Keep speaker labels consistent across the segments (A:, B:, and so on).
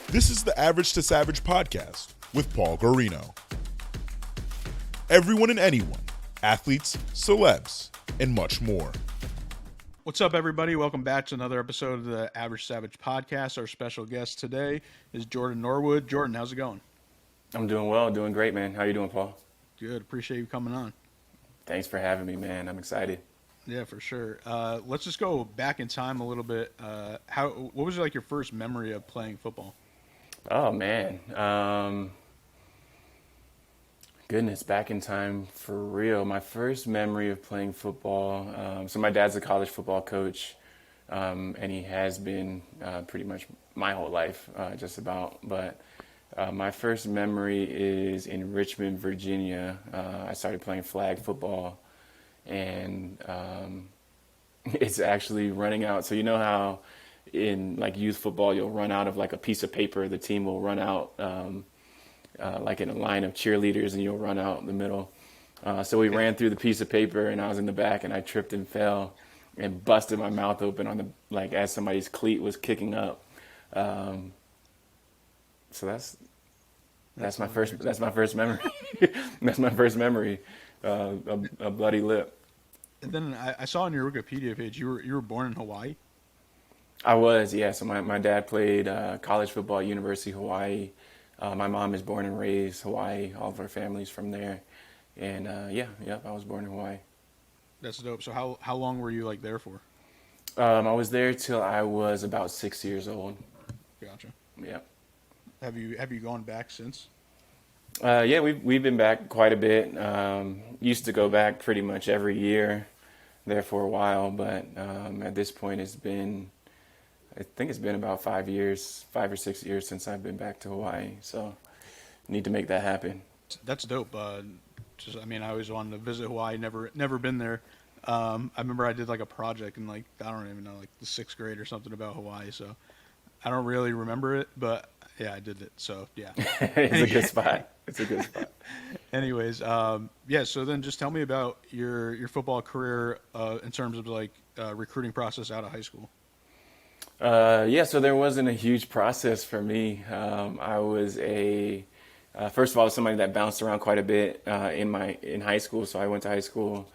A: This is the Average to Savage podcast with Paul Guarino. Everyone and anyone, athletes, celebs, and much more.
B: What's up, everybody? Welcome back to another episode of the Average Savage podcast. Our special guest today is Jordan Norwood. Jordan, how's it going?
C: I'm doing well, doing great, man. How you doing, Paul?
B: Good. Appreciate you coming on.
C: Thanks for having me, man. I'm excited.
B: Yeah, for sure. Let's just go back in time a little bit. What was like your first memory of playing football?
C: Oh, man. Goodness, back in time for real. My first memory of playing football. So my dad's a college football coach, and he has been pretty much my whole life, just about. But my first memory is in Richmond, Virginia. I started playing flag football, and it's actually running out. So you know how in like youth football you'll run out of like a piece of paper, the team will run out like in a line of cheerleaders, and you'll run out in the middle. So we ran through the piece of paper, and I was in the back, and I tripped and fell and busted my mouth open on the like as somebody's cleat was kicking up. So that's my first memory. That's my first memory. A bloody lip.
B: And then I saw on your Wikipedia page you were born in Hawaii.
C: I was, yeah. So my dad played college football at University of Hawaii. My mom is born and raised Hawaii. All of our family's from there. And I was born in Hawaii.
B: That's dope. So how long were you like there for?
C: I was there till I was about 6 years old.
B: Gotcha.
C: Yeah.
B: Have you gone back since?
C: Yeah, we've been back quite a bit. Used to go back pretty much every year there for a while, but at this point I think it's been about 5 or 6 years since I've been back to Hawaii. So need to make that happen.
B: That's dope. I always wanted to visit Hawaii. Never been there. I remember I did like a project in like I don't even know like the 6th grade or something about Hawaii. So I don't really remember it, but yeah, I did it. So yeah,
C: It's a good spot. It's a good spot.
B: Anyways, so then just tell me about your football career in terms of like recruiting process out of high school.
C: So there wasn't a huge process for me. I was first of all, somebody that bounced around quite a bit in high school. So I went to high school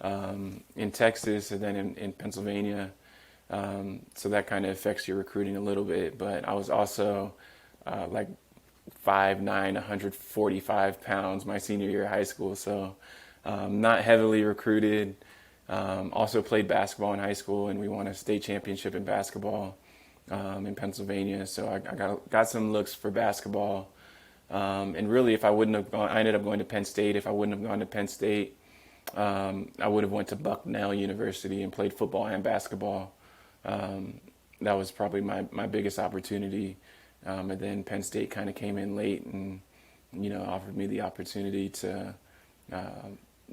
C: in Texas and then in Pennsylvania. So that kind of affects your recruiting a little bit. But I was also like 5'9", 145 pounds my senior year of high school. So not heavily recruited. Also played basketball in high school, and we won a state championship in basketball in Pennsylvania. So I got some looks for basketball. And really, if I wouldn't have gone, I ended up going to Penn State. If I wouldn't have gone to Penn State, I would have went to Bucknell University and played football and basketball. That was probably my biggest opportunity. And then Penn State kind of came in late and, offered me the opportunity to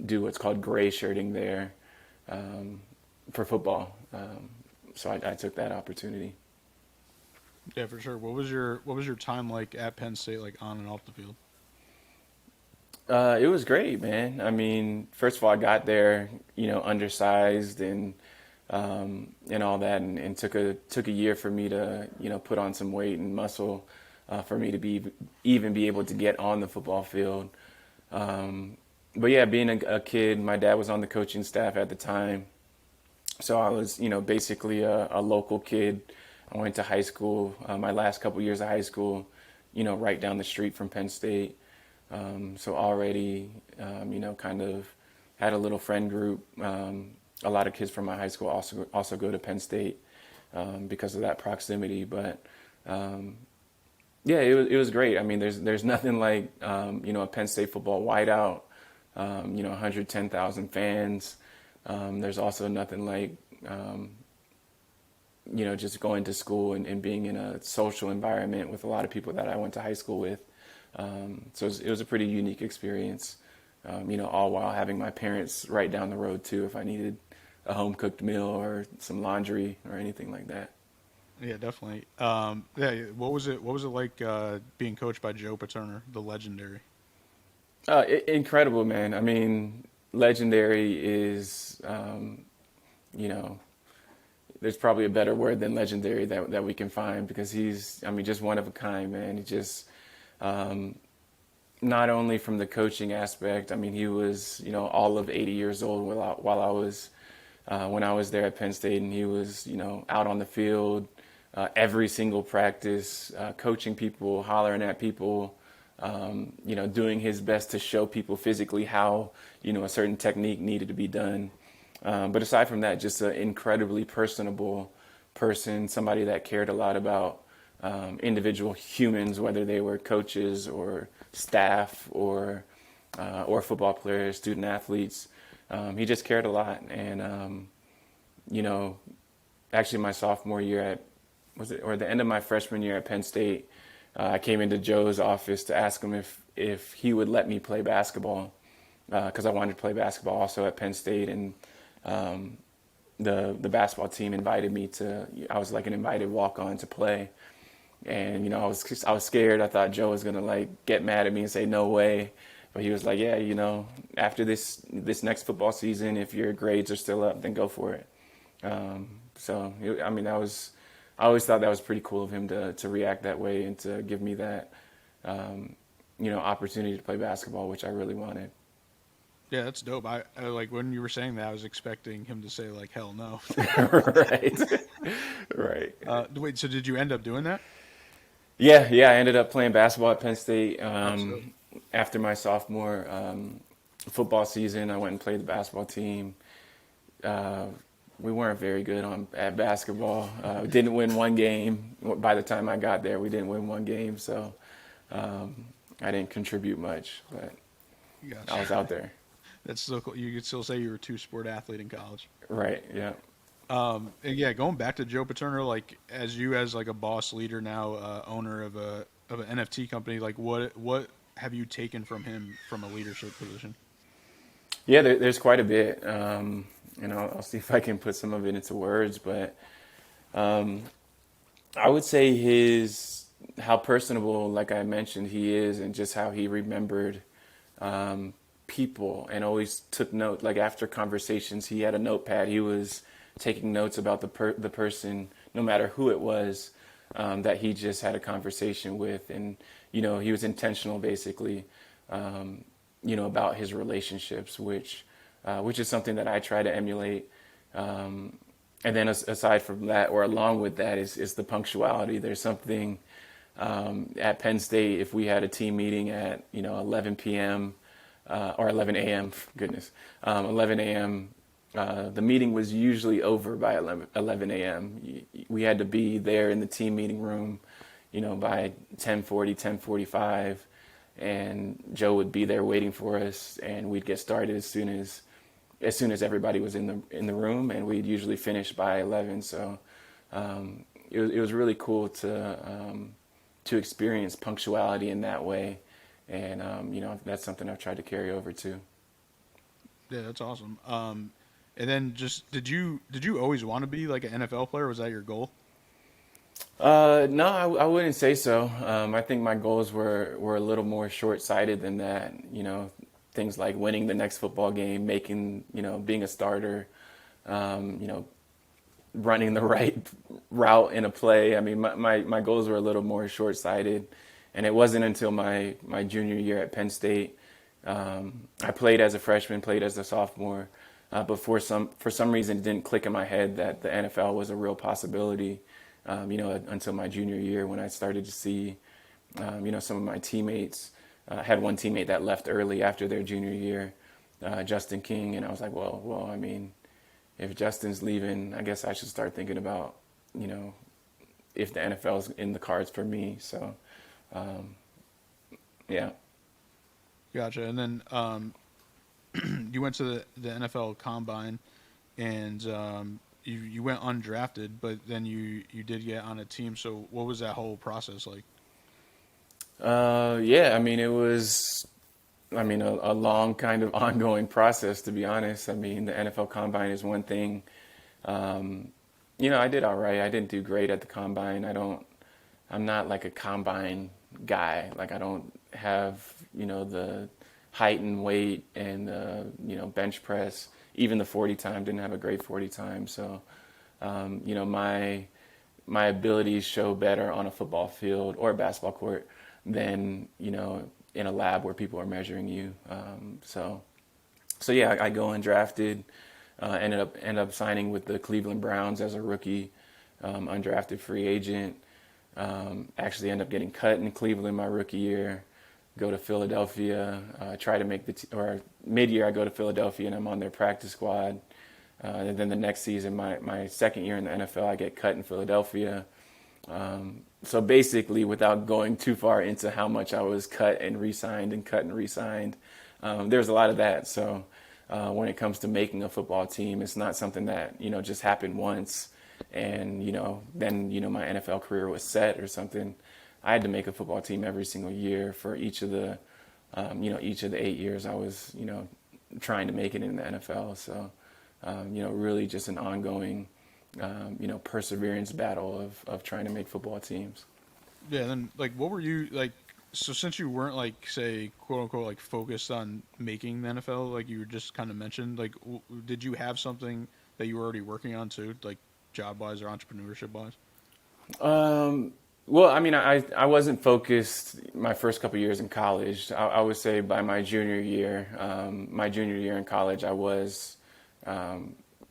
C: do what's called gray shirting there for football. So I took that opportunity.
B: Yeah, for sure. What was your time like at Penn State, like on and off the field?
C: It was great, man. I mean, first of all, I got there, undersized and all that, and took a year for me to, put on some weight and muscle for me to even be able to get on the football field. But yeah, being a kid, my dad was on the coaching staff at the time. So I was, basically a local kid. I went to high school, my last couple years of high school, right down the street from Penn State. So already, kind of had a little friend group. A lot of kids from my high school also go to Penn State because of that proximity. But it was great. I mean, there's nothing like a Penn State football whiteout. 110,000 fans. There's also nothing like just going to school and being in a social environment with a lot of people that I went to high school with. So it was a pretty unique experience. All while having my parents right down the road too, if I needed a home cooked meal or some laundry or anything like that.
B: Yeah, definitely. What was it like being coached by Joe Paterno, the legendary?
C: Incredible, man. I mean, legendary is, there's probably a better word than legendary that we can find, because he's, I mean, just one of a kind, man. He just, not only from the coaching aspect, I mean, he was, all of 80 years old while I was, when I was there at Penn State, and he was, out on the field, every single practice, coaching people, hollering at people, doing his best to show people physically how, a certain technique needed to be done. But aside from that, just an incredibly personable person, somebody that cared a lot about individual humans, whether they were coaches or staff or football players, student athletes. He just cared a lot. And, actually my sophomore year or the end of my freshman year at Penn State, I came into Joe's office to ask him if he would let me play basketball, because I wanted to play basketball also at Penn State. And the basketball team invited me I was like an invited walk-on to play. And, I was scared. I thought Joe was going to like get mad at me and say, no way. But he was like, yeah, after this next football season, if your grades are still up, then go for it. I always thought that was pretty cool of him to react that way and to give me that, opportunity to play basketball, which I really wanted.
B: Yeah, that's dope. I like when you were saying that, I was expecting him to say like, hell no.
C: Right. Right.
B: Wait, so did you end up doing that?
C: Yeah. I ended up playing basketball at Penn State.
B: Absolutely.
C: After my sophomore football season, I went and played the basketball team. We weren't very good at basketball. Didn't win one game. By the time I got there, we didn't win one game. So I didn't contribute much, but
B: Gotcha.
C: I was out there.
B: That's so cool. You could still say you were a two-sport athlete in college.
C: Right, yeah.
B: And yeah, going back to Joe Paterno, like as like a boss leader now, owner of an NFT company, like what have you taken from him from a leadership position?
C: Yeah, there's quite a bit. I'll see if I can put some of it into words, but I would say how personable, like I mentioned, he is, and just how he remembered people and always took note. Like after conversations, he had a notepad. He was taking notes about the person, no matter who it was, that he just had a conversation with. And, he was intentional basically, about his relationships, which is something that I try to emulate. And then aside from that, or along with that, is the punctuality. There's something at Penn State, if we had a team meeting at 11 p.m. Or 11 a.m. Goodness, 11 a.m. The meeting was usually over by 11 a.m. We had to be there in the team meeting room, by 10:40, 10:45, and Joe would be there waiting for us, and we'd get started as soon as everybody was in the room, and we'd usually finish by 11. So it was really cool to experience punctuality in that way, and that's something I've tried to carry over too.
B: Yeah, that's awesome. And then just did you always want to be like an NFL player? Was that your goal?
C: No, I wouldn't say so. I think my goals were a little more short-sighted than that. Things like winning the next football game, making, being a starter, running the right route in a play. I mean, my goals were a little more short-sighted, and it wasn't until my junior year at Penn State. I played as a freshman, played as a sophomore, but for some reason it didn't click in my head that the NFL was a real possibility. Until my junior year, when I started to see, some of my teammates. I had one teammate that left early after their junior year, Justin King, and I was like, well, I mean, if Justin's leaving, I guess I should start thinking about, if the NFL's in the cards for me. So, yeah.
B: Gotcha. And then you went to the NFL Combine, and you went undrafted, but then you did get on a team. So what was that whole process like?
C: Yeah, I mean, it was, a long kind of ongoing process, to be honest. I mean, the NFL Combine is one thing. I did all right. I didn't do great at the Combine. I'm not like a Combine guy. Like I don't have, the height and weight and, bench press. Even the 40 time, didn't have a great 40 time. So you know, my abilities show better on a football field or a basketball court than, you know, in a lab where people are measuring you. So yeah, I go undrafted. Ended up signing with the Cleveland Browns as a rookie, undrafted free agent. Actually ended up getting cut in Cleveland my rookie year. Go to Philadelphia, try to make or mid-year I go to Philadelphia and I'm on their practice squad. And then the next season, my second year in the NFL, I get cut in Philadelphia. So basically, without going too far into how much I was cut and re-signed and cut and re-signed, there's a lot of that. So when it comes to making a football team, it's not something that, you know, just happened once and, you know, then, you know, my NFL career was set or something. I had to make a football team every single year for each of the, you know, each of the 8 years I was, you know, trying to make it in the NFL. So, you know, really just an ongoing, you know, perseverance battle of trying to make football teams.
B: Yeah, and then like, what were you like? So since you weren't like, say, quote unquote, like focused on making the NFL, like you were just kind of mentioned, like, did you have something that you were already working on too, like job wise or entrepreneurship wise?
C: Well, I mean, I wasn't focused my first couple years in college. I would say by my junior year in college, I was,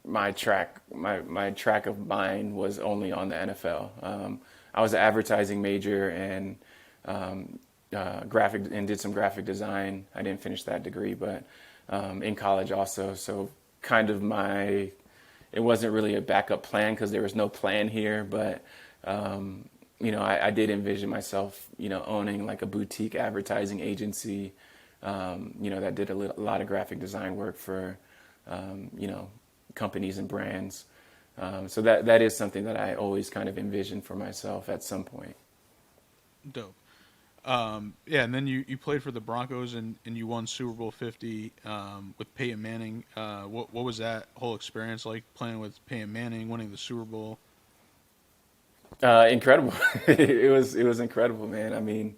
C: my track of mind was only on the NFL. I was an advertising major and graphic and did some graphic design. I didn't finish that degree, but in college also. So kind of it wasn't really a backup plan because there was no plan here, but you know, I did envision myself, you know, owning like a boutique advertising agency, you know, that did a lot of graphic design work for, you know, companies and brands. So that is something that I always kind of envisioned for myself at some point.
B: Dope. Yeah, and then you played for the Broncos and you won Super Bowl 50 with Peyton Manning. What was that whole experience like, playing with Peyton Manning, winning the Super Bowl?
C: Incredible. It was incredible, man. I mean,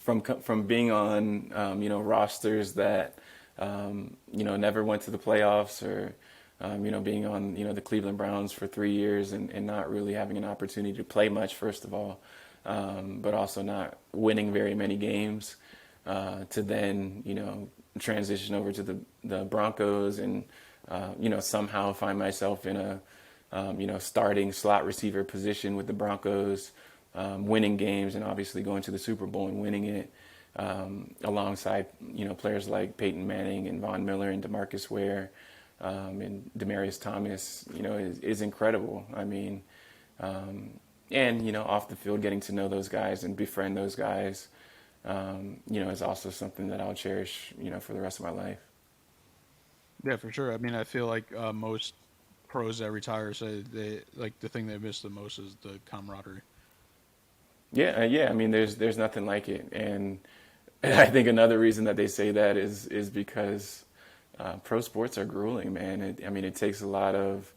C: from being on you know, rosters that you know, never went to the playoffs, or you know, being on, you know, the Cleveland Browns for 3 years and not really having an opportunity to play much, first of all, but also not winning very many games, to then, you know, transition over to the Broncos and you know, somehow find myself in a you know, starting slot receiver position with the Broncos, winning games and obviously going to the Super Bowl and winning it, alongside, you know, players like Peyton Manning and Von Miller and DeMarcus Ware, and Demaryius Thomas, you know, is incredible. I mean, and, you know, off the field, getting to know those guys and befriend those guys, you know, is also something that I'll cherish, you know, for the rest of my life.
B: Yeah, for sure. I mean, I feel like most pros that retire say they like the thing they miss the most is the camaraderie.
C: Yeah, yeah. I mean, there's nothing like it, and I think another reason that they say that is because pro sports are grueling, man. I mean, it takes a lot of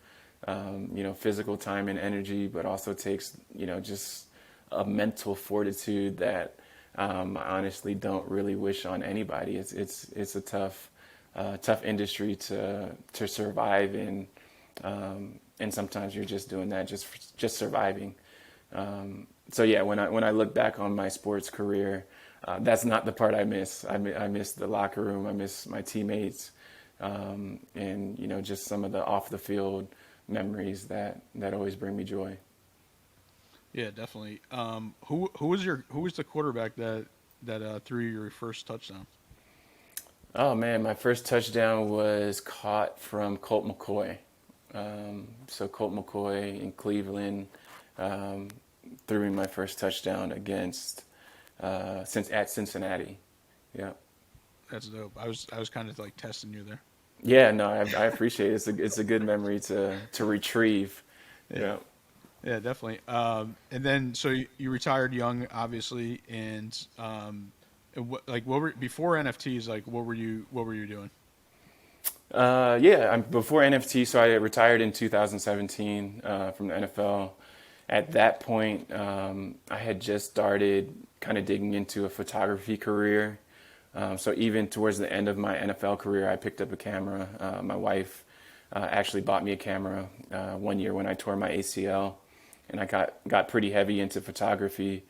C: you know, physical time and energy, but also takes, you know, just a mental fortitude that I honestly don't really wish on anybody. It's a tough industry to survive in, and sometimes you're just doing that just surviving. So yeah, when I look back on my sports career, that's not the part I miss. I miss the locker room. I miss my teammates, and, you know, just some of the off the field memories that always bring me joy.
B: Yeah, definitely. Who was the quarterback that threw your first touchdown?
C: Oh man, my first touchdown was caught from Colt McCoy. So Colt McCoy in Cleveland threw me my first touchdown against at Cincinnati. Yeah.
B: That's dope. I was kind of like testing you there.
C: Yeah, no, I appreciate it. It's a good memory to retrieve. Yeah.
B: Yeah, definitely. And then so you retired young, obviously, and what were before NFTs? Like, what were you doing?
C: Yeah, before NFT, so I retired in 2017 from the NFL. At that point, I had just started kind of digging into a photography career. So even towards the end of my NFL career, I picked up a camera. My wife actually bought me a camera one year when I tore my ACL, and I got pretty heavy into photography.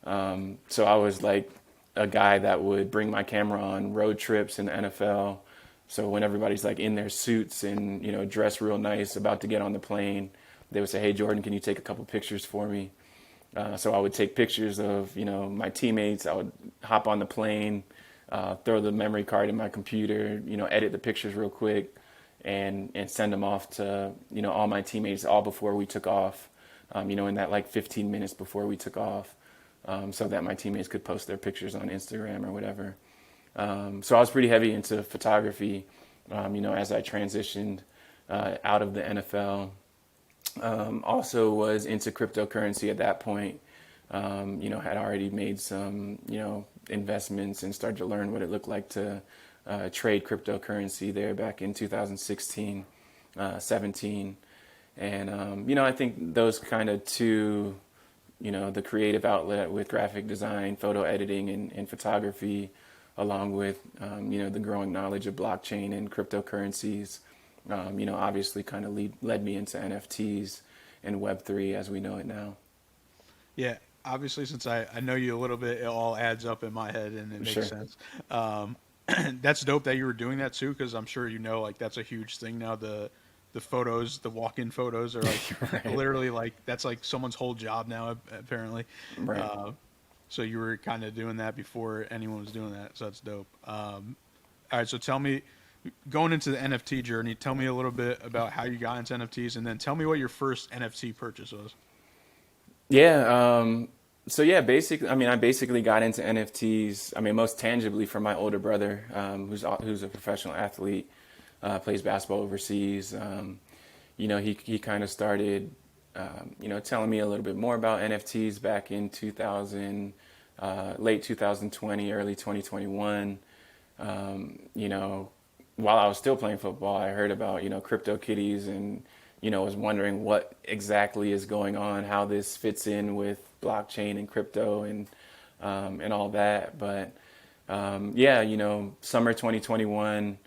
C: So I was like a guy that would bring my camera on road trips in the NFL. So when everybody's like in their suits and, you know, dressed real nice, about to get on the plane, they would say, "Hey, Jordan, can you take a couple pictures for me?" So I would take pictures of, you know, my teammates. I would hop on the plane, throw the memory card in my computer, you know, edit the pictures real quick, and send them off to, you know, all my teammates all before we took off. You know, in that like 15 minutes before we took off, so that my teammates could post their pictures on Instagram or whatever. So I was pretty heavy into photography, you know, as I transitioned out of the NFL. Also was into cryptocurrency at that point. You know, had already made some, you know, investments and started to learn what it looked like to trade cryptocurrency there back in 2016, 17. And, you know, I think those kind of two, you know, the creative outlet with graphic design, photo editing, and photography, along with, you know, the growing knowledge of blockchain and cryptocurrencies, you know, obviously kind of led me into NFTs and Web3 as we know it now.
B: Yeah, obviously, since I know you a little bit, it all adds up in my head and it
C: Sure.
B: makes sense. Um, that's dope that you were doing that too, because I'm sure you know, like that's a huge thing now. The photos, the walk-in photos are like
C: Right.
B: literally like that's like someone's whole job now, apparently.
C: Right.
B: Uh, so you were kind of doing that before anyone was doing that, so that's dope. All right, so tell me, going into the NFT journey, tell me a little bit about how you got into NFTs, and then tell me what your first NFT purchase was.
C: Yeah. So yeah, basically, I mean, I basically got into NFTs. I mean, most tangibly from my older brother, who's a professional athlete, plays basketball overseas. You know, he kind of started, you know, telling me a little bit more about NFTs back in 2000, late 2020, early 2021. You know, while I was still playing football, I heard about, you know, crypto kitties and, you know, was wondering what exactly is going on, how this fits in with blockchain and crypto and all that. But yeah, you know, summer 2021,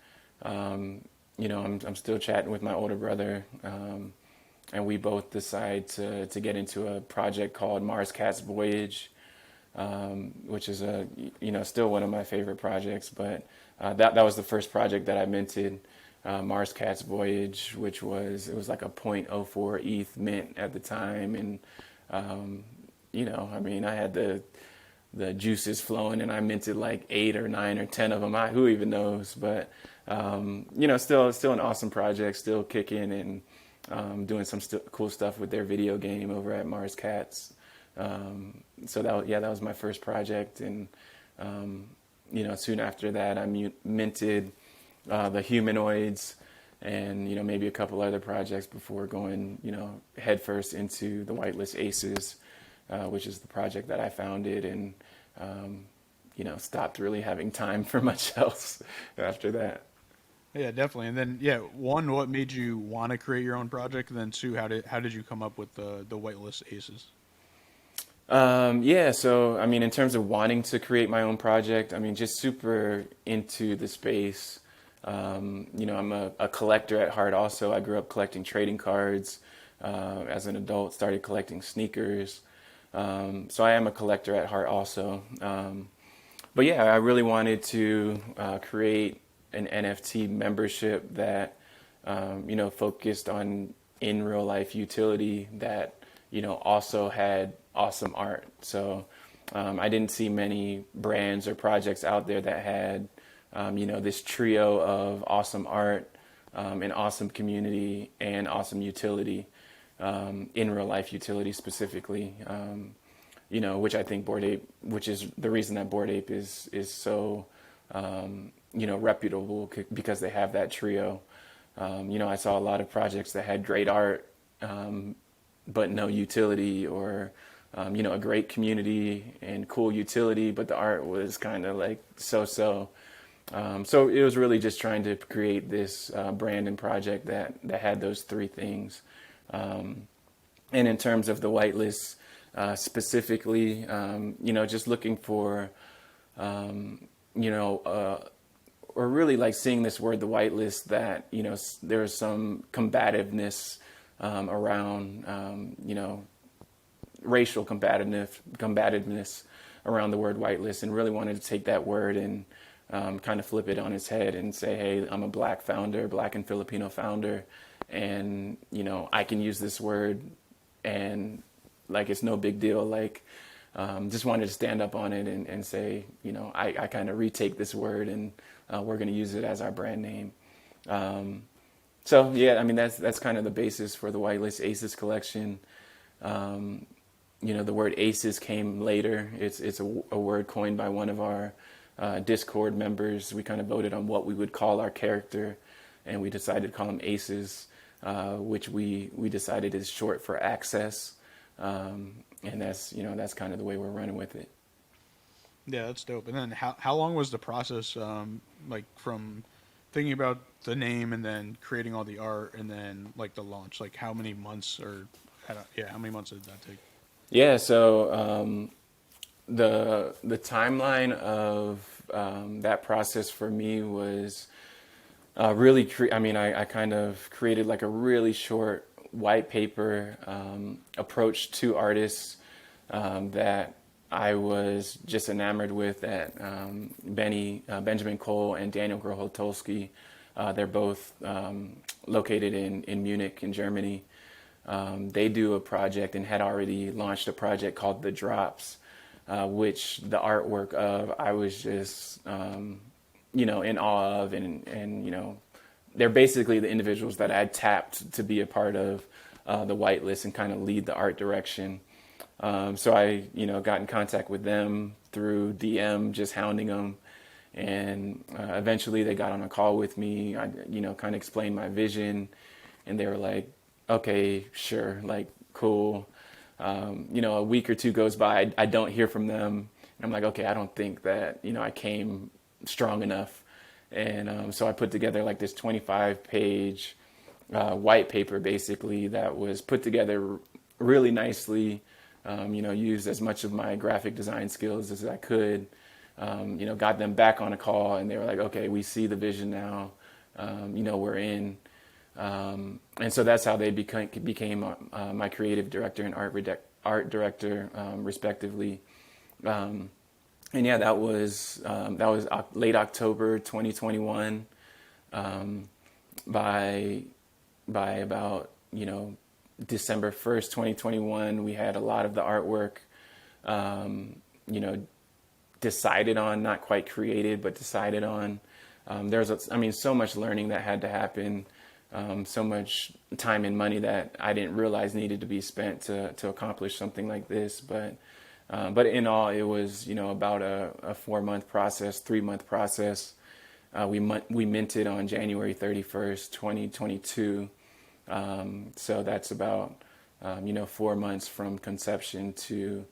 C: you know, I'm still chatting with my older brother, and we both decide to get into a project called Mars Cat's Voyage, which is a, you know, still one of my favorite projects. But that was the first project that I minted, Mars Cat's Voyage, which was like a .04 ETH mint at the time, and you know, I mean, I had the juices flowing, and I minted like 8 or 9 or 10 of them. Who even knows? But you know, still an awesome project, still kicking and doing some cool stuff with their video game over at Mars Cats. So that was my first project, and you know, soon after that, I minted the humanoids, and you know, maybe a couple other projects before going, you know, headfirst into the Whitelist Aces, which is the project that I founded, and you know, stopped really having time for much else after that.
B: Yeah, definitely. And then, yeah, one, what made you want to create your own project? And then two, how did you come up with the whitelist aces?
C: Yeah, so I mean, in terms of wanting to create my own project, I mean, just super into the space. You know, I'm a collector at heart also. I grew up collecting trading cards. As an adult, started collecting sneakers. So I am a collector at heart also. But yeah, I really wanted to create an NFT membership that, you know, focused on in real life utility that, you know, also had awesome art. So I didn't see many brands or projects out there that had, you know, this trio of awesome art, an awesome community, and awesome utility, in real life utility specifically. You know, which I think which is the reason that Bored Ape is so, you know, reputable because they have that trio. You know, I saw a lot of projects that had great art, but no utility, or you know, a great community and cool utility, but the art was kind of like so. So it was really just trying to create this brand and project that had those three things. And in terms of the whitelist specifically, you know, just looking for, you know, or really like seeing this word, the whitelist, that, you know, there's some combativeness around, you know, racial combativeness around the word whitelist, and really wanted to take that word and kind of flip it on its head and say, hey, I'm a black founder, black and Filipino founder, and, you know, I can use this word and like it's no big deal. Like, just wanted to stand up on it and say, you know, I kind of retake this word, and we're going to use it as our brand name. So yeah, I mean, that's kind of the basis for the Whitelist Aces collection. You know, the word aces came later. It's a word coined by one of our Discord members. We kind of voted on what we would call our character, and we decided to call them aces, which we decided is short for access. And that's, you know, that's kind of the way we're running with it.
B: Yeah, that's dope. And then how long was the process, like from thinking about the name and then creating all the art and then like the launch? Like how many months how many months did that take?
C: Yeah, so the timeline of that process for me was really, I kind of created like a really short white paper approach to artists that I was just enamored with, that Benjamin Cole and Daniel Grohotolsky. They're both located in Munich, in Germany. They do a project and had already launched a project called The Drops, which the artwork of I was just, you know, in awe of, and you know, they're basically the individuals that I had tapped to be a part of the whitelist and kind of lead the art direction. So I, you know, got in contact with them through DM, just hounding them. And eventually they got on a call with me. I, you know, kind of explained my vision, and they were like, okay, sure, like, cool. You know, a week or two goes by, I don't hear from them. And I'm like, okay, I don't think that, you know, I came strong enough. And so I put together like this 25-page white paper, basically, that was put together really nicely, you know, used as much of my graphic design skills as I could, you know, got them back on a call, and they were like, okay, we see the vision now, you know, we're in. And so that's how they became my creative director and art director, respectively. And yeah, that was late October 2021. By about, you know, December 1st, 2021, we had a lot of the artwork, you know, decided on, not quite created, but decided on. So much learning that had to happen. So much time and money that I didn't realize needed to be spent to accomplish something like this. But in all, it was, you know, about a 4-month process, 3-month process. We minted on January 31st, 2022. So that's about, you know, 4 months from conception to,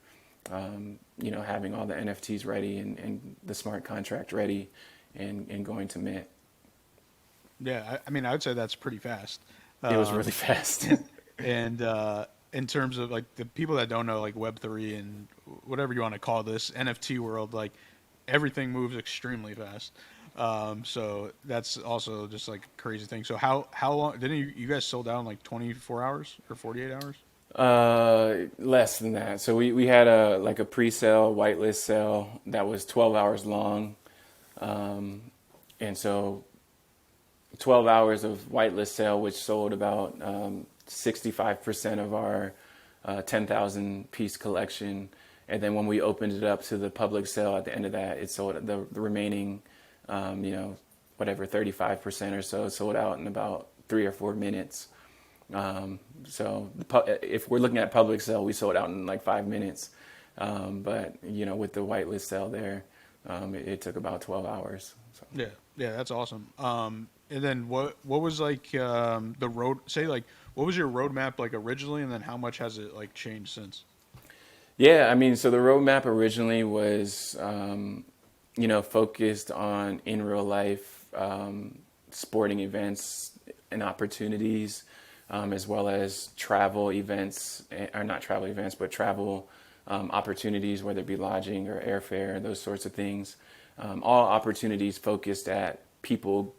C: you know, having all the NFTs ready and the smart contract ready and going to mint.
B: Yeah, I mean, I would say that's pretty fast.
C: It was really fast.
B: And in terms of like the people that don't know, like Web3 and whatever you want to call this NFT world, like everything moves extremely fast. So that's also just like a crazy thing. So how long didn't you guys sold out in like 24 hours or 48 hours?
C: Less than that. So we had a pre-sale whitelist sale that was 12 hours long. And so 12 hours of whitelist sale, which sold about 65% of our 10,000 piece collection. And then when we opened it up to the public sale at the end of that, it sold the remaining, you know, whatever, 35% or so sold out in about 3 or 4 minutes. So if we're looking at public sale, we sold out in like 5 minutes. But, you know, with the whitelist sale there, it took about 12 hours. So.
B: Yeah, that's awesome. And then what was like the road? Say like what was your roadmap like originally, and then how much has it like changed since?
C: Yeah, I mean, so the roadmap originally was, you know, focused on in real life sporting events and opportunities, as well as travel events, or not travel events, but travel opportunities, whether it be lodging or airfare, those sorts of things. All opportunities focused at people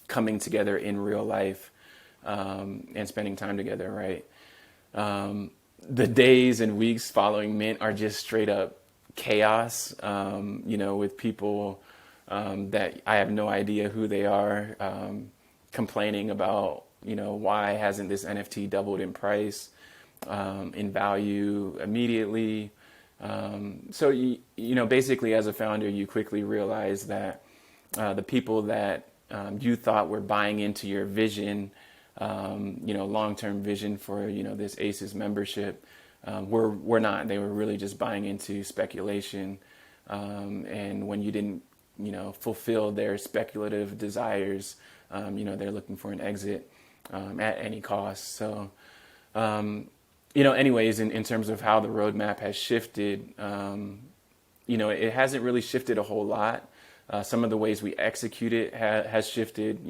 C: coming together in real life, and spending time together, right? The days and weeks following Mint are just straight up chaos, with people that I have no idea who they are, complaining about, why hasn't this NFT doubled in price, in value immediately. So, basically as a founder, you quickly realize that the people that you thought were buying into your vision, long-term vision for, this ACES membership, were not. They were really just buying into speculation. And when you didn't, fulfill their speculative desires, they're looking for an exit at any cost. So, anyways, in terms of how the roadmap has shifted, it hasn't really shifted a whole lot. Some of the ways we execute it has shifted.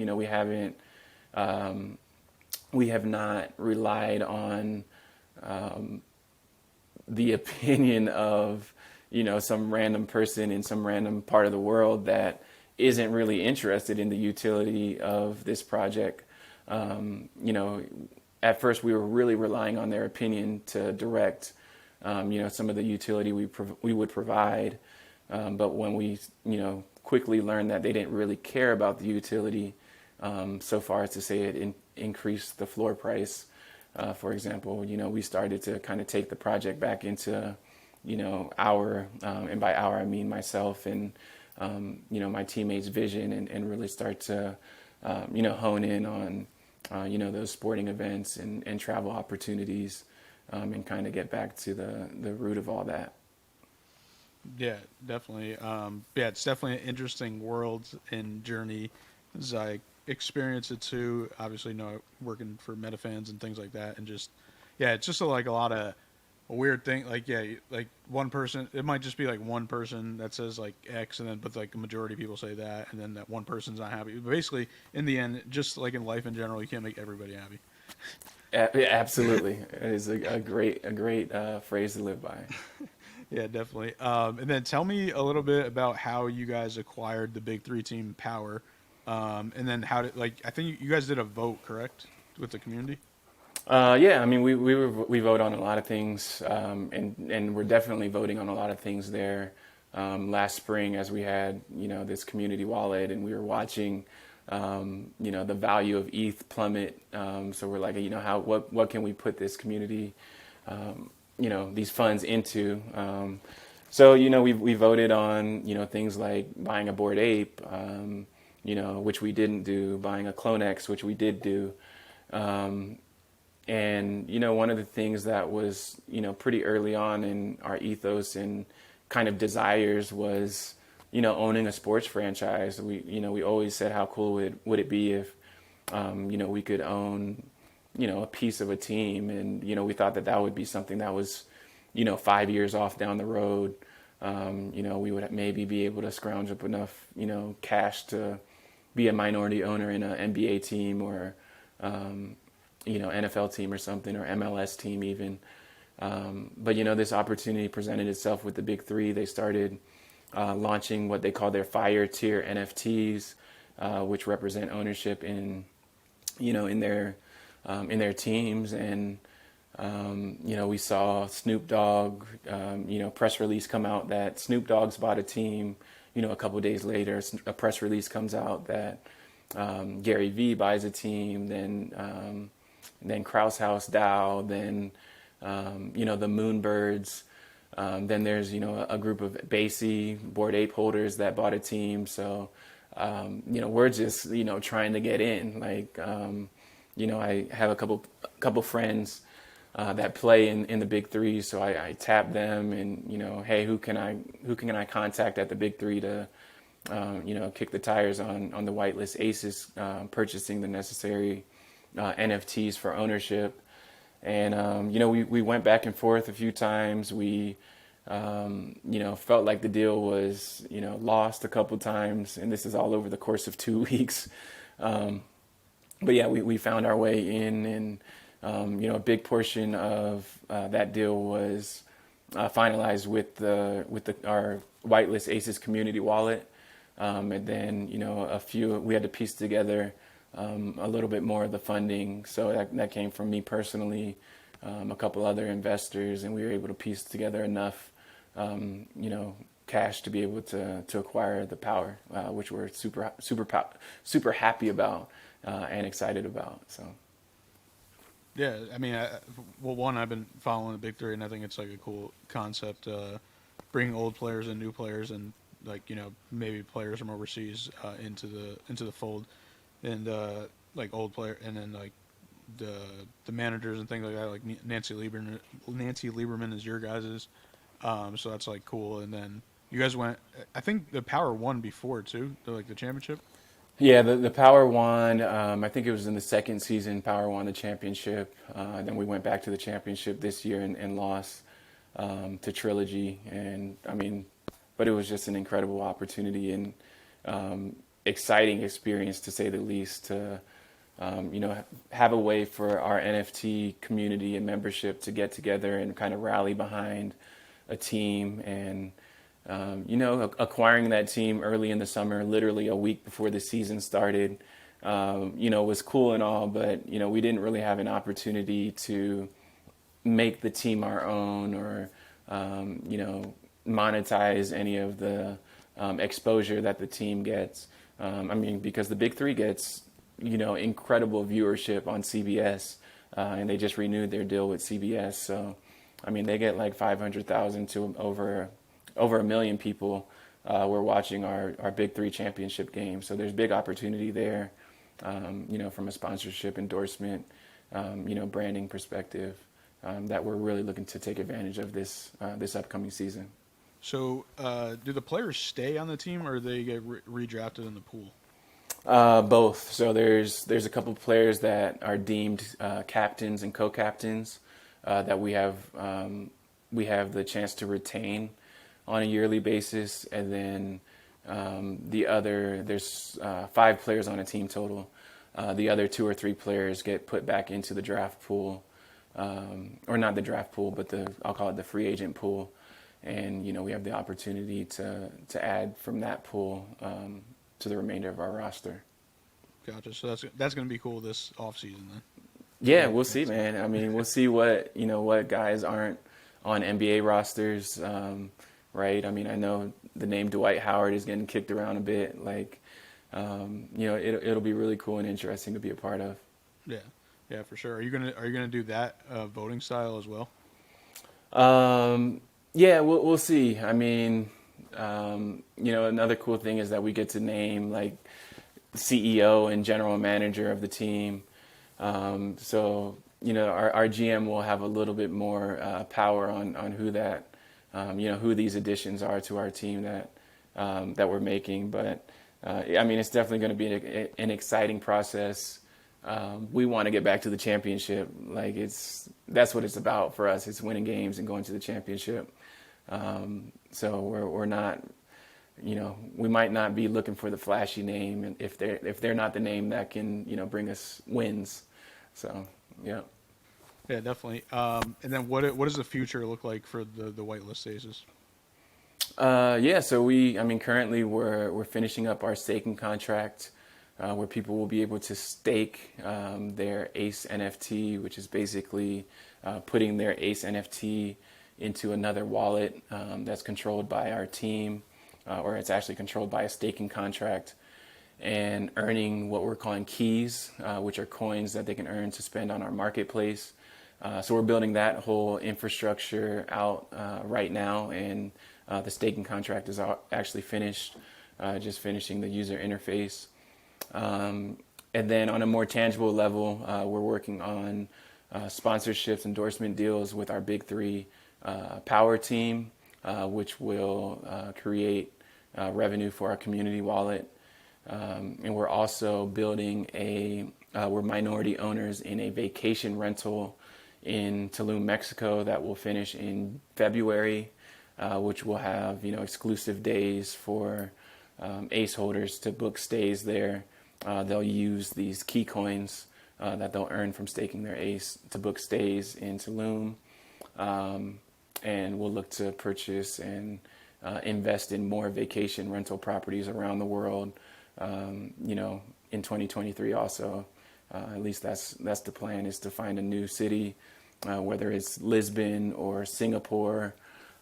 C: We have not relied on the opinion of, some random person in some random part of the world that isn't really interested in the utility of this project. At first we were really relying on their opinion to direct, some of the utility we would provide. But when we, quickly learned that they didn't really care about the utility, so far as to say it increased the floor price. For example, we started to kind of take the project back into, and by our I mean myself and, my teammates' vision, and really start to, hone in on, those sporting events and travel opportunities, and kind of get back to the root of all that.
B: Yeah, definitely. It's definitely an interesting world and journey as I experience it too. Obviously, working for MetaFans and things like that, and just, it's just a lot of a weird thing. Like one person, it might just be like one person that says like X, and then but like the majority of people say that, and then that one person's not happy. But basically, in the end, just like in life in general, you can't make everybody happy.
C: Absolutely, it is a great phrase to live by.
B: Yeah, definitely. And then tell me a little bit about how you guys acquired the Big Three team Power, and then how did I think you guys did a vote, correct, with the community?
C: Yeah, I mean we vote on a lot of things, and we're definitely voting on a lot of things there. Last spring, as we had this community wallet, and we were watching the value of ETH plummet. So we're like, what can we put this community, these funds into? So we voted on things like buying a Bored Ape, which we didn't do, buying a CloneX, which we did do. And one of the things that was pretty early on in our ethos and kind of desires was owning a sports franchise. We always said how cool would it be if we could own a piece of a team, and we thought that would be something that was 5 years off down the road. We would maybe be able to scrounge up enough cash to be a minority owner in an NBA team or NFL team or something, or MLS team even. But this opportunity presented itself with the Big Three. They started launching what they call their Fire Tier NFTs, which represent ownership in their teams. And we saw Snoop Dogg, press release come out that Snoop Dogg's bought a team. A couple of days later, a press release comes out that Gary Vee buys a team. Then Kraus House DAO, then the Moonbirds, then there's a group of Basie Bored Ape holders that bought a team. So we're just trying to get in. I have a couple friends that play in the Big Three, so I tap them and hey, who can I contact at the Big Three to kick the tires on the Whitelist Aces, purchasing the necessary NFTs for ownership. And we went back and forth a few times. We felt like the deal was lost a couple times, and this is all over the course of 2 weeks. But yeah, we found our way in, and a big portion of that deal was finalized with our Whitelist Aces community wallet. And then, we had to piece together a little bit more of the funding. So that came from me personally, a couple other investors, and we were able to piece together enough, cash to be able to acquire the power, which we're super happy about and excited about. So.
B: Yeah, I mean, one, I've been following the Big Three, and I think it's like a cool concept, bringing old players and new players, and like maybe players from overseas into the fold, and like old player, and then like the managers and things like that. Like Nancy Lieberman is your guys's, so that's like cool. And then you guys went. I think the Power won before too, the championship.
C: Yeah, the Power won. I think it was in the second season. Power won the championship. Then we went back to the championship this year and lost to Trilogy. And I mean, but it was just an incredible opportunity and exciting experience to say the least. To have a way for our NFT community and membership to get together and kind of rally behind a team and. Acquiring that team early in the summer, literally a week before the season started, was cool and all, but, we didn't really have an opportunity to make the team our own or, monetize any of the exposure that the team gets. Because the Big Three gets, incredible viewership on CBS, and they just renewed their deal with CBS. So, they get like 500,000 to over 1 million people were watching our Big Three championship game. So there's big opportunity there, from a sponsorship, endorsement, branding perspective, that we're really looking to take advantage of this upcoming season.
B: So do the players stay on the team, or they get redrafted in the pool?
C: Both. So there's a couple of players that are deemed captains and co-captains that we have the chance to retain on a yearly basis, and then there's 5 players on a team total. The other 2 or 3 players get put back into the draft pool, or not the draft pool, but I'll call it the free agent pool, and we have the opportunity to add from that pool to the remainder of our roster.
B: Gotcha. So that's going to be cool this offseason then.
C: Yeah, we'll see, man. We'll see what guys aren't on NBA rosters. Right? I know the name Dwight Howard is getting kicked around a bit. Like, it'll be really cool and interesting to be a part of.
B: Yeah, for sure. Are you gonna do that voting style as well?
C: Yeah, we'll see. Another cool thing is that we get to name like CEO and general manager of the team. So our GM will have a little bit more power on who that. Who these additions are to our team that we're making. But, it's definitely going to be an exciting process. We want to get back to the championship. Like that's what it's about for us. It's winning games and going to the championship. So we're not, we might not be looking for the flashy name, and if they're not the name that can, bring us wins. So, yeah.
B: Yeah, definitely. And then what does the future look like for the Whitelist Aces?
C: So currently we're finishing up our staking contract, where people will be able to stake their ACE NFT, which is basically putting their ACE NFT into another wallet that's controlled by our team, or it's actually controlled by a staking contract, and earning what we're calling keys, which are coins that they can earn to spend on our marketplace. So we're building that whole infrastructure out right now, and the staking contract is actually finished, just finishing the user interface. And then on a more tangible level, we're working on sponsorships, endorsement deals with our Big Three Power team, which will create revenue for our community wallet. And we're also building we're minority owners in a vacation rental in Tulum, Mexico, that will finish in February, which will have exclusive days for ACE holders to book stays there. They'll use these key coins that they'll earn from staking their ACE to book stays in Tulum, and we'll look to purchase and invest in more vacation rental properties around the world, in 2023 also. At least that's the plan, is to find a new city, whether it's Lisbon or Singapore,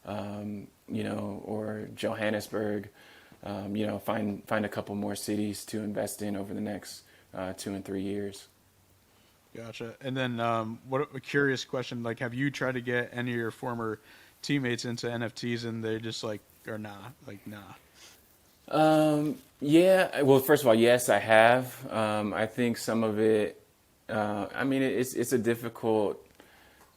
C: or Johannesburg, find a couple more cities to invest in over the next 2 and 3 years.
B: Gotcha. And then, what a curious question, like, have you tried to get any of your former teammates into NFTs and they just like, or nah, like, nah?
C: Yeah, well, first of all, yes, I have. I think some of it, it's a difficult,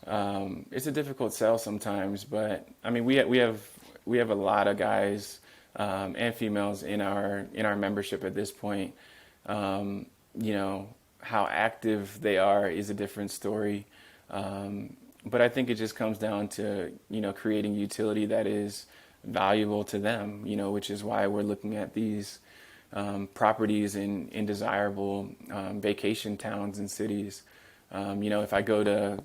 C: sell sometimes, but I mean, we have a lot of guys, and females in our membership at this point. How active they are is a different story. But I think it just comes down to, creating utility that is valuable to them, which is why we're looking at these properties in desirable vacation towns and cities. If I go to,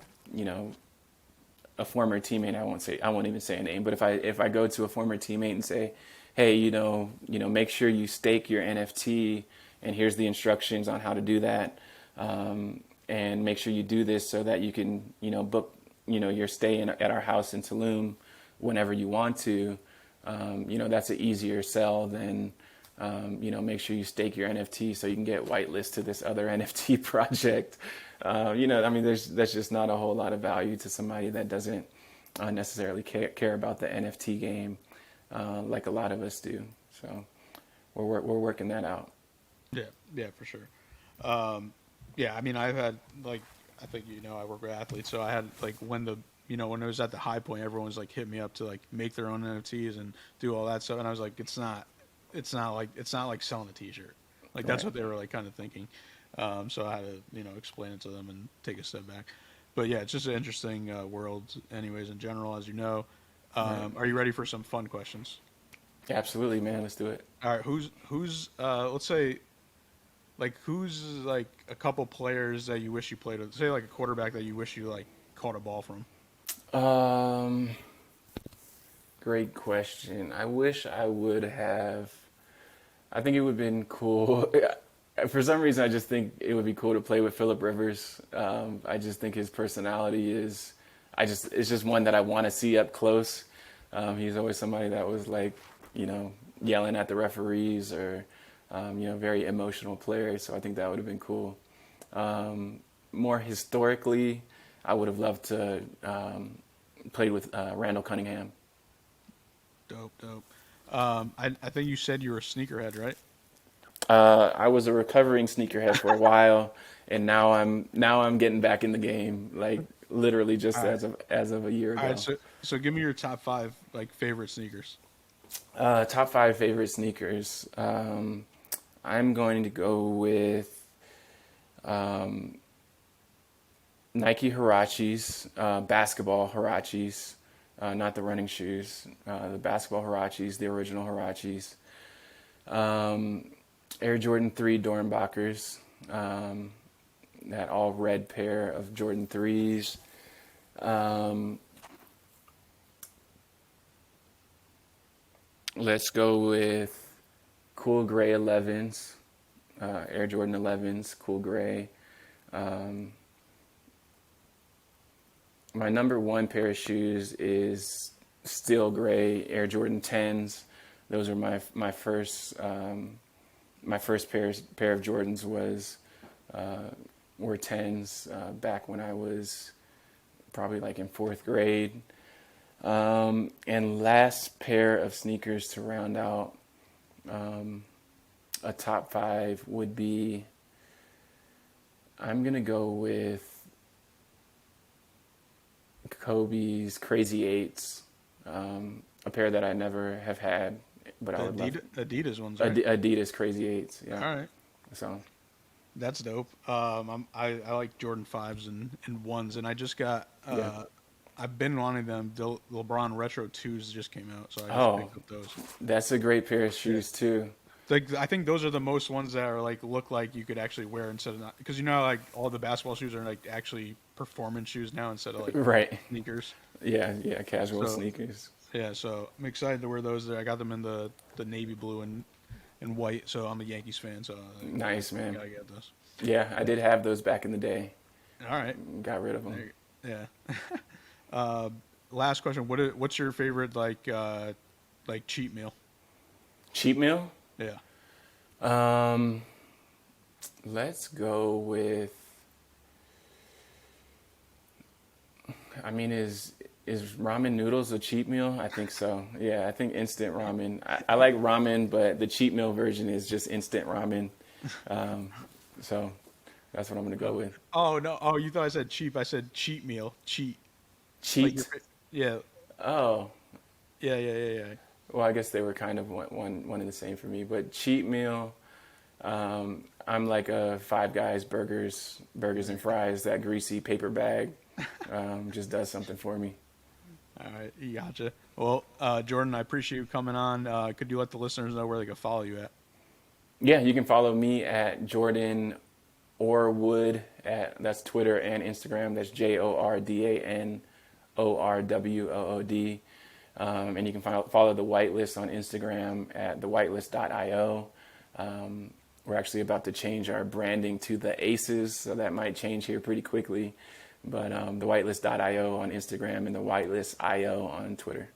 C: a former teammate, I won't even say a name, but if I go to a former teammate and say, hey, make sure you stake your NFT, and here's the instructions on how to do that, and make sure you do this so that you can, book, your stay at our house in Tulum whenever you want to. That's an easier sell than, make sure you stake your NFT so you can get whitelist to this other NFT project. There's just not a whole lot of value to somebody that doesn't necessarily care about the NFT game, like a lot of us do. So we're working that out.
B: Yeah, for sure. Yeah, I mean, I've had, like, I think, I work with athletes, so I had, like, when it was at the high point, everyone was like, hit me up to like make their own NFTs and do all that stuff, and I was like, it's not like selling a T-shirt. Like, that's what they were like kind of thinking. So I had to, explain it to them and take a step back. But yeah, it's just an interesting world, anyways, in general, as you know. Are you ready for some fun questions?
C: Absolutely, man. Let's do it.
B: All right, who's let's say, like, who's like a couple players that you wish you played with? Say like a quarterback that you wish you like caught a ball from.
C: Great question. I wish I would have. I think it would have been cool. For some reason, I just think it would be cool to play with Phillip Rivers. I just think his personality is. It's just one that I want to see up close. He's always somebody that was like, yelling at the referees or, very emotional player. So I think that would have been cool. More historically, I would have loved to play with Randall Cunningham.
B: Dope. I think you said you were a sneakerhead, right?
C: I was a recovering sneakerhead for a while, and now I'm getting back in the game, like literally just as of a year ago.
B: All right, so give me your top 5 like favorite sneakers.
C: Top 5 favorite sneakers. I'm going to go with Nike Huaraches, basketball Huaraches, not the running shoes. The basketball Huaraches, the original Huaraches. Air Jordan 3 Dornbachers, that all red pair of Jordan 3s. Let's go with cool gray 11s, Air Jordan 11s, cool gray. My number 1 pair of shoes is steel gray Air Jordan 10s. Those are my first pair of Jordans were 10s back when I was probably like in 4th grade. And last pair of sneakers to round out a top 5 would be, I'm gonna go with Kobe's Crazy 8s, a pair that I never have had, but I would love
B: Adidas ones, right?
C: Adidas Crazy 8s, yeah.
B: All right.
C: So
B: that's dope. I like Jordan 5s and 1s, and I just got I've been wanting them. The LeBron Retro 2s just came out, so I just picked up those.
C: That's a great pair of shoes too.
B: Like, I think those are the most ones that are like look like you could actually wear instead of not, because like all the basketball shoes are like actually performance shoes now instead of like
C: right
B: sneakers.
C: Yeah, casual sneakers.
B: Yeah, so I'm excited to wear those there. I got them in the navy blue and white, so I'm a Yankees fan, so
C: Nice,
B: I
C: man.
B: gotta get those.
C: Yeah, I did have those back in the day.
B: All right.
C: Got rid of them.
B: Yeah. uh, last question. What's your favorite like cheat meal?
C: Cheap meal?
B: Yeah.
C: Um, let's go with. I mean, is ramen noodles a cheap meal? I think so. Yeah, I think instant ramen. I like ramen, but the cheap meal version is just instant ramen. Um, so that's what I'm gonna go with.
B: Oh no. Oh, you thought I said cheap. I said cheat meal. Cheat. Like your
C: Cheat?
B: yeah.
C: Oh,
B: Yeah.
C: well, I guess they were kind of one and the same for me. But cheat meal, I'm like a Five Guys burgers and fries. That greasy paper bag just does something for me.
B: All right, you gotcha. Well, Jordan, I appreciate you coming on. Could you let the listeners know where they can follow you at?
C: Yeah, you can follow me at Jordan Orwood that's Twitter and Instagram. That's JordanOrwood. And you can follow the Whitelist on Instagram at thewhitelist.io. We're actually about to change our branding to the Aces, so that might change here pretty quickly. But the whitelist.io on Instagram and the whitelist.io on Twitter.